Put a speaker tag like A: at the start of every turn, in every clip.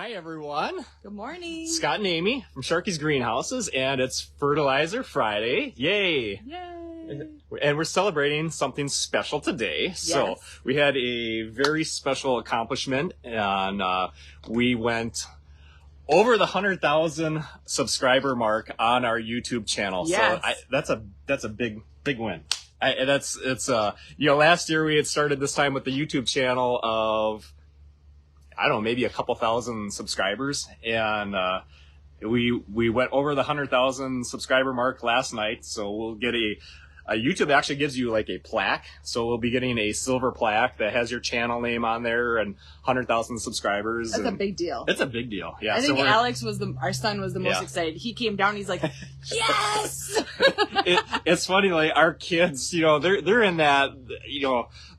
A: Hi, everyone.
B: Good morning.
A: Scott and Amy from Sharky's Greenhouses, and it's Fertilizer Friday. Yay!
B: Yay!
A: And we're celebrating something special today.
B: Yes.
A: So we had a very special accomplishment, and we went over the 100,000 subscriber mark on our YouTube channel.
B: Yes.
A: So that's a big win. Last year we had started this time with the YouTube channel of, I don't know, maybe a couple thousand subscribers, and we went over the 100,000 subscriber mark last night. So we'll get YouTube actually gives you like a plaque. So we'll be getting a silver plaque that has your channel name on there and 100,000 subscribers.
B: That's a big deal.
A: It's a big deal. Yeah.
B: I think Alex our son was the most excited. He came down, he's like, yes!
A: It's funny, like our kids, they're in that,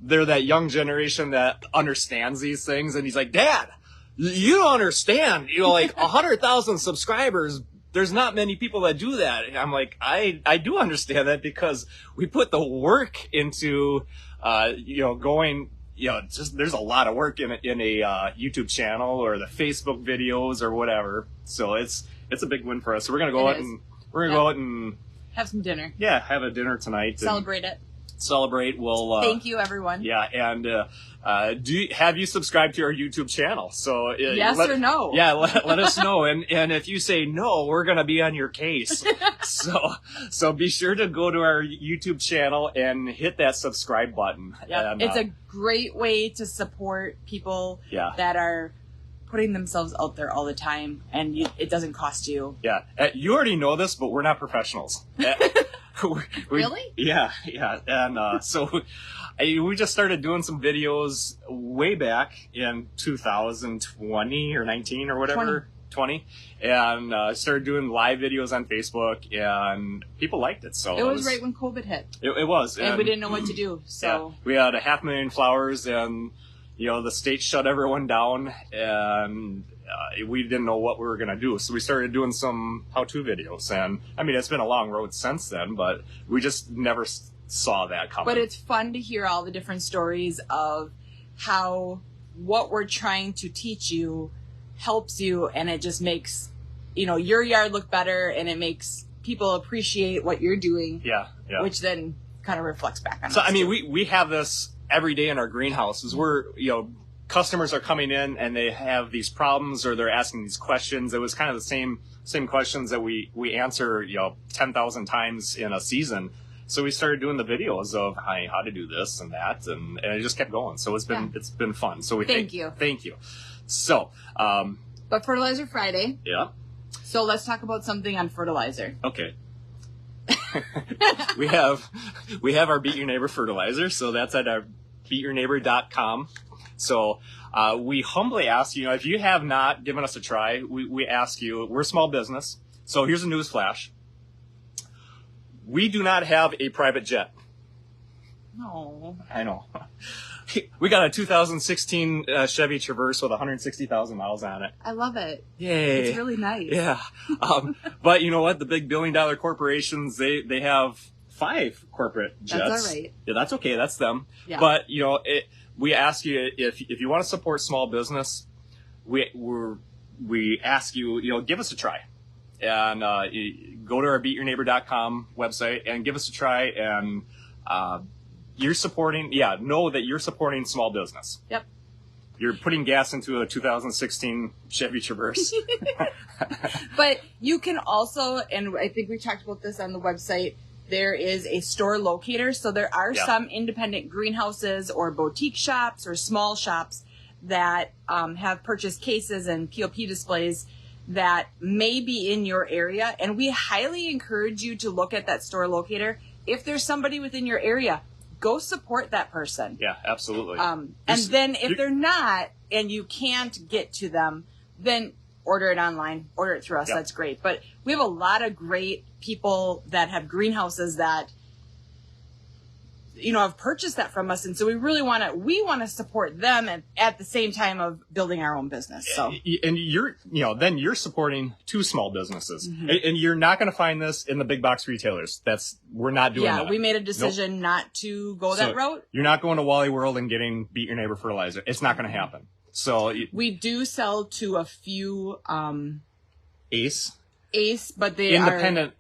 A: they're that young generation that understands these things. And he's like, Dad, you don't understand, like 100,000 subscribers. There's not many people that do that. And I'm like, I do understand that because we put the work into, there's a lot of work in a YouTube channel or the Facebook videos or whatever. So it's a big win for us. So we're going to go out and
B: have some dinner.
A: Yeah. Have a dinner tonight.
B: Celebrate it.
A: We'll
B: thank you, everyone.
A: Yeah. And, have you subscribed to our YouTube channel? So
B: yes or no?
A: Yeah, let us know. And if you say no, we're gonna be on your case. so be sure to go to our YouTube channel and hit that subscribe button.
B: Yeah, it's a great way to support people that are putting themselves out there all the time, and it doesn't cost you.
A: Yeah, you already know this, but we're not professionals.
B: Really?
A: Yeah. And so we just started doing some videos way back in 2020 or 19 or whatever. 20. And started doing live videos on Facebook, and people liked it. So
B: it was right when COVID hit.
A: It was.
B: And we didn't know what to do. So
A: we had 500,000 flowers, and the state shut everyone down, and we didn't know what we were going to do. So we started doing some how-to videos. And I mean, it's been a long road since then, but we just never saw that coming.
B: But it's fun to hear all the different stories of how what we're trying to teach you helps you, and it just makes, your yard look better, and it makes people appreciate what you're doing.
A: Yeah.
B: Which then kind of reflects back on us.
A: So, I mean, we have this every day in our greenhouses. We're, customers are coming in and they have these problems or they're asking these questions. It was kind of the same questions that we answer, 10,000 times in a season. So we started doing the videos of how to do this and that, and it just kept going. So it's been fun. So
B: thank you.
A: So,
B: but Fertilizer Friday.
A: Yeah.
B: So let's talk about something on fertilizer.
A: Okay. we have our Beat Your Neighbor fertilizer. So that's at our beatyourneighbor.com. So we humbly ask you, if you have not given us a try, we ask you, we're a small business. So here's a news flash. We do not have a private jet.
B: No.
A: I know. We got a 2016 Chevy Traverse with 160,000 miles on it.
B: I love it.
A: Yay.
B: It's really nice.
A: Yeah. But you know what? The big billion-dollar corporations, they have 5 corporate jets.
B: That's all right.
A: Yeah, that's okay. That's them.
B: Yeah.
A: But, we ask you, if you want to support small business, we ask you, give us a try. And go to our beatyourneighbor.com website and give us a try. And know that you're supporting small business.
B: Yep.
A: You're putting gas into a 2016 Chevy Traverse.
B: But you can also, and I think we talked about this on the website, there is a store locator. So there are some independent greenhouses or boutique shops or small shops that have purchased cases and POP displays that may be in your area. And we highly encourage you to look at that store locator. If there's somebody within your area, go support that person.
A: Yeah, absolutely.
B: And then if they're not and you can't get to them, then order it online, order it through us. Yep. That's great. But we have a lot of great people that have greenhouses that, have purchased that from us. And so we want to support them at the same time of building our own business. So,
A: and then you're supporting 2 small businesses, and you're not going to find this in the big box retailers. We're not doing that.
B: Yeah, we made a decision not to go that route.
A: You're not going to Wally World and getting Beat Your Neighbor fertilizer. It's not going to happen. So
B: we do sell to a few
A: Ace,
B: but they
A: independent,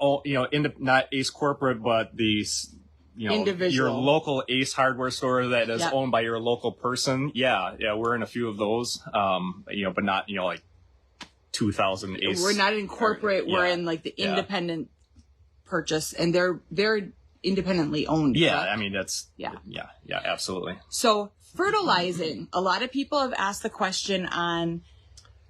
A: not Ace corporate, but the
B: individual.
A: your local Ace hardware store that is
B: Yep.
A: owned by your local person. Yeah, we're in a few of those. But not like 2,000 Ace.
B: We're not in corporate. We're in like the independent purchase, and they're independently owned.
A: Yeah,
B: correct?
A: I mean that's yeah, absolutely.
B: So fertilizing. A lot of people have asked the question on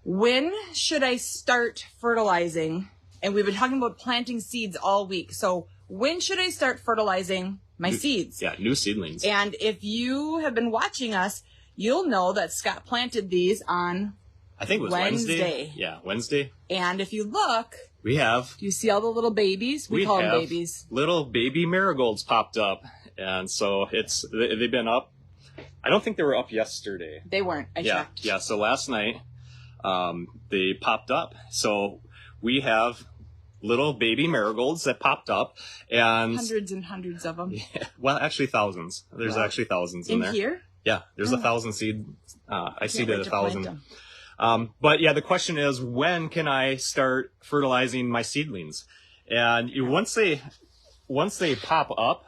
B: when should I start fertilizing? And we've been talking about planting seeds all week. So when should I start fertilizing my seeds?
A: Yeah, new seedlings.
B: And if you have been watching us, you'll know that Scott planted these on
A: I think it was Wednesday. Yeah, Wednesday.
B: And if you look,
A: we have.
B: Do you see all the little babies? We call them babies.
A: Little baby marigolds popped up, and so they've been up. I don't think they were up yesterday.
B: They weren't. I checked.
A: Yeah. So last night, they popped up. So we have little baby marigolds that popped up, and
B: hundreds and hundreds of them.
A: Yeah, well, actually thousands. There's actually thousands in there.
B: In here?
A: Yeah, there's 1,000 seed. I seeded 1,000.
B: But
A: yeah, the question is, when can I start fertilizing my seedlings? And once they pop up,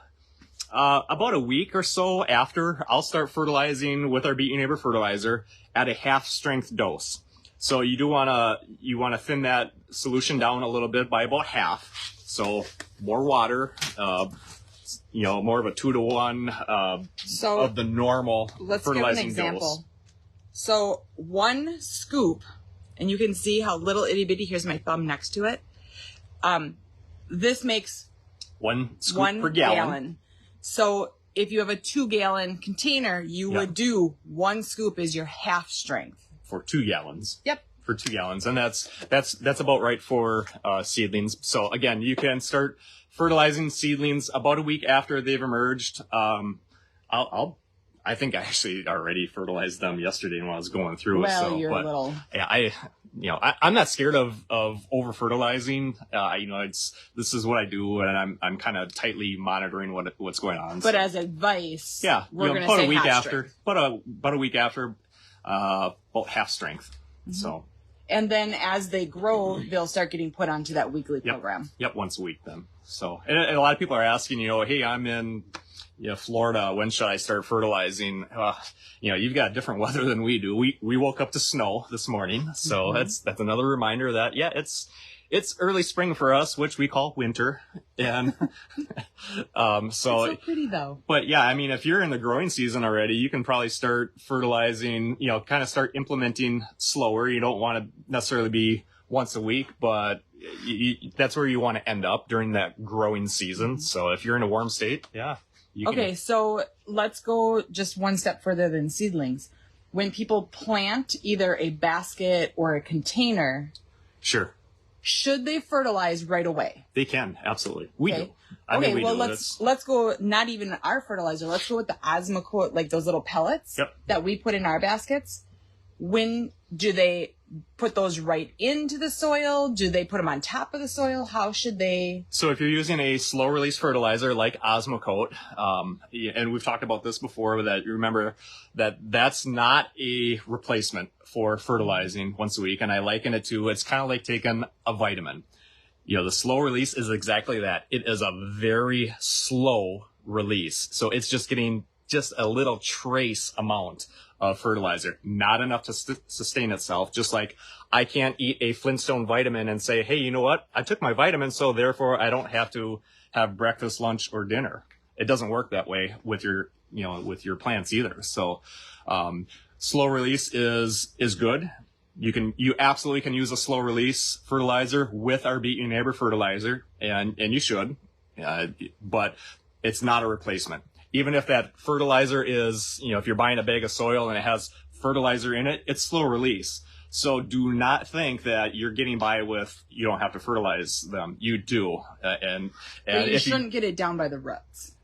A: about a week or so after, I'll start fertilizing with our Beat Your Neighbor fertilizer at a half strength dose. So you want to thin that solution down a little bit by about half. So more water, more of a 2-to-1 of the normal fertilizing dose.
B: Let's give an example. So 1 scoop, and you can see how little itty bitty, here's my thumb next to it. This makes
A: 1 scoop per gallon.
B: So if you have a 2-gallon container, you would do 1 scoop is your half strength.
A: For 2 gallons.
B: Yep.
A: For 2 gallons. And that's about right for seedlings. So again, you can start fertilizing seedlings about a week after they've emerged. I think I actually already fertilized them yesterday when I was going through it.
B: Well, you're a little.
A: Yeah, I'm not scared of over fertilizing. This is what I do, and I'm kind of tightly monitoring what's going on.
B: But as advice,
A: we're going to say about a week after, about half strength. Mm-hmm. So. And
B: then as they grow, they'll start getting put onto that weekly program.
A: Yep, once a week then. So, and a lot of people are asking, hey, I'm in Florida, when should I start fertilizing? You've got different weather than we do. We woke up to snow this morning. So that's another reminder that, it's early spring for us, which we call winter. And, it's
B: so pretty though.
A: But if you're in the growing season already, you can probably start fertilizing, kind of start implementing slower. You don't want to necessarily be once a week, but that's where you want to end up during that growing season. So if you're in a warm state, Okay, so let's go just one step further than seedlings. When people plant either a basket or a container, sure,
B: should they fertilize right away?
A: They can, absolutely. We do.
B: Let's go. Not even our fertilizer. Let's go with the Osmocote, like those little pellets that we put in our baskets. When do they put those right into the soil? Do they put them on top of the soil? How should they?
A: So if you're using a slow release fertilizer like Osmocote, and we've talked about this before, that you remember that's not a replacement for fertilizing once a week. And I liken it to, it's kind of like taking a vitamin. The slow release is exactly that. It is a very slow release. So it's just getting just a little trace amount of fertilizer, not enough to sustain itself. Just like I can't eat a Flintstone vitamin and say, hey, you know what? I took my vitamin, so therefore I don't have to have breakfast, lunch, or dinner. It doesn't work that way with your plants either. So, slow release is good. You absolutely can use a slow release fertilizer with our Beat Your Neighbor fertilizer, and you should, but it's not a replacement. Even if that fertilizer is, if you're buying a bag of soil and it has fertilizer in it, it's slow release. So do not think that you're getting by with, you don't have to fertilize them. You do. And
B: you shouldn't get it down by the roots.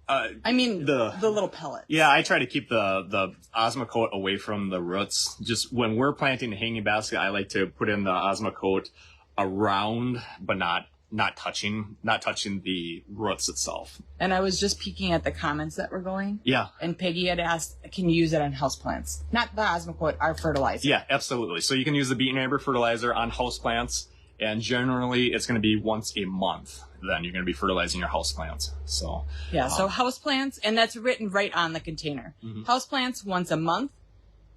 B: The little pellets. Yeah,
A: I try to keep the Osmocote away from the roots. Just when we're planting the hanging basket, I like to put in the Osmocote around, but not not touching the roots itself.
B: And I was just peeking at the comments that were going.
A: Yeah.
B: And Peggy had asked, can you use it on houseplants? Not the Osmoquote, our fertilizer.
A: Yeah, absolutely. So you can use the Beet and Amber fertilizer on houseplants, and generally it's going to be once a month. Then you're going to be fertilizing your houseplants. So
B: yeah, so houseplants, and that's written right on the container. Mm-hmm. Houseplants once a month,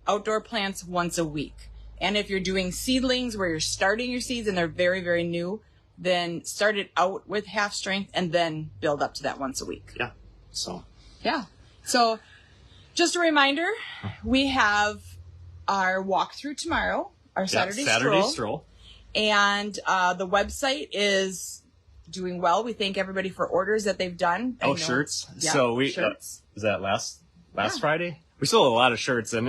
B: outdoor plants once a week. And if you're doing seedlings where you're starting your seeds and they're very, very new, then start it out with half strength and then build up to that once a week.
A: Yeah. So.
B: Yeah. So just a reminder, we have our walkthrough tomorrow, our Saturday stroll. And the website is doing well. We thank everybody for orders that they've done.
A: Shirts.
B: Yeah,
A: so
B: shirts.
A: Was that last Friday? We sold a lot of shirts, and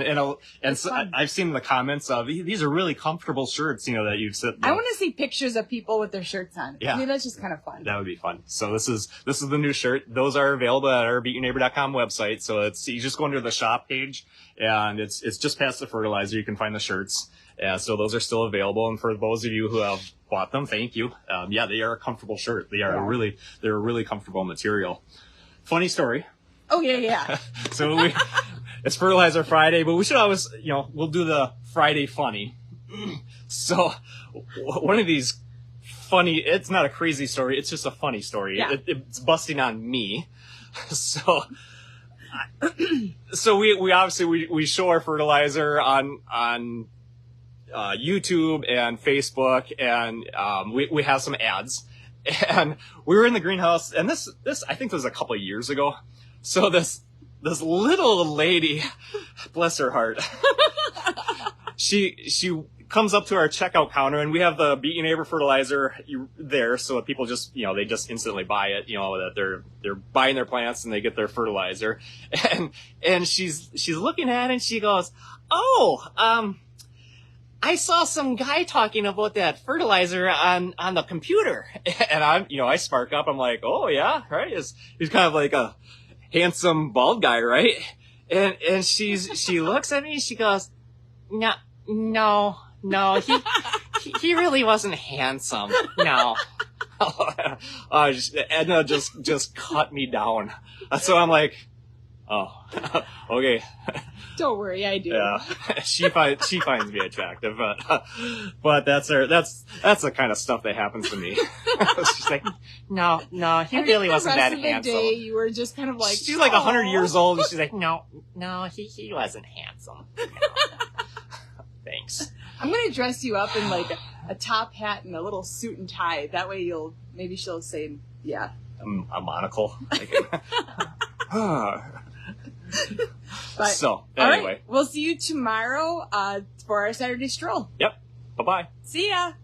A: so I've seen the comments of these are really comfortable shirts, that you've said.
B: I want to see pictures of people with their shirts on.
A: Yeah.
B: I mean, that's just kind of fun.
A: That would be fun. So this is the new shirt. Those are available at our beatyourneighbor.com website. So you just go under the shop page, and it's just past the fertilizer. You can find the shirts. Yeah, so those are still available. And for those of you who have bought them, thank you. Yeah, they are a comfortable shirt. They're a really comfortable material. Funny story.
B: Oh yeah.
A: So it's Fertilizer Friday, but we should always, we'll do the Friday funny. So one of these funny, it's not a crazy story. It's just a funny story.
B: Yeah.
A: It's busting on me. So we obviously, we show our fertilizer on YouTube and Facebook, and we have some ads. And we were in the greenhouse, and this I think was a couple of years ago. So this little lady, bless her heart, she comes up to our checkout counter, and we have the Beet and Amber fertilizer there, so people just they just instantly buy it, that they're buying their plants and they get their fertilizer, and she's looking at it and she goes, I saw some guy talking about that fertilizer on the computer, and I spark up. I'm like, oh yeah, right. He's kind of like a handsome bald guy, right? And she looks at me. She goes, no, he really wasn't handsome. No. Edna just cut me down. So I'm like, oh, okay.
B: Don't worry, I do.
A: Yeah, she finds me attractive, but that's the kind of stuff that happens to me. She's like, no, he really wasn't that handsome. The rest of the day,
B: you were just kind of like,
A: she's like 100 years old, and she's like, no, he wasn't handsome. No. Thanks.
B: I'm gonna dress you up in like a top hat and a little suit and tie. That way maybe she'll say, yeah.
A: A monocle.
B: But,
A: so, anyway.
B: All right, we'll see you tomorrow for our Saturday stroll.
A: Yep. Bye-bye.
B: See ya.